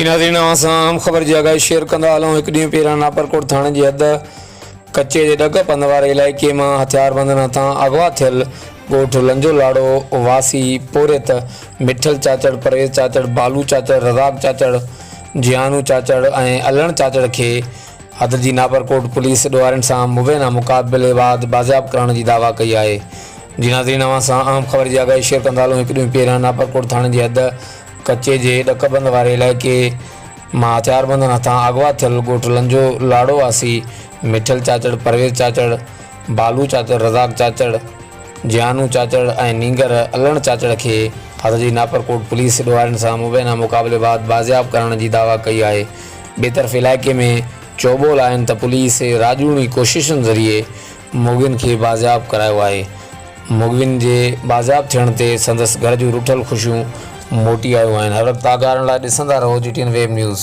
जी नाज़रीन, असां ख़बर जी आगाही शेयर कंदा हलूं। हिकु ॾींहुं पहिरियां नापरकोट थाणे जी हद कचे जे ॾग पंध वारे इलाइक़े मां हथियारबंदनि हथां अगवा थियल ॻोठ लंजो लाड़ो वासी पोरियत मिठल चाचड़, परवेज़ चाचड़, बालू चाचड़, रज़ाक चाचड़, जियानू चाचड़ ऐं अलण चाचड़ खे हद जी नापरकोट पुलिस ॾोहारियुनि सां मुबैना मुक़ाबिले बाद बाज़ियाब करण जी दावा कई आहे। जी नाज़रीन, असां अहम ख़बर जी आगाही शेयर कंदा हलूं। हिकु ॾींहुं पहिरियां नापरकोट थाणे जी हद कचे जे ॾकबंद वारे इलाइक़े मां हथियारबंदनि हथां अगवा थियल ॻोठ लंजो लाड़ो वासी मिठल चाचड़, परवेज़ चाचड़, बालू चाचड़, रज़ाक चाचड़, जियानू चाचड़ ऐं नींगर अलण चाचड़ खे हद जी नापरकोट पुलिस ॾोहारियुनि सां मुबैना मुक़ाबिले बाद बाज़ियाब करण जी दावा कई आहे। ॿिए तरफ़ इलाइक़े में चौबोल आहिनि त पुलिस राजूनी कोशिशुनि ज़रिए मुग़िन खे बाज़ियाब करायो आहे। मुग़िन जे बाज़ियाब थियण ते संदसि घर जूं रुठल ख़ुशियूं मोटी आयूं आहिनि। हर वक़्तु आगाहण लाइ ॾिसंदा रहो GTN वेब न्यूज़।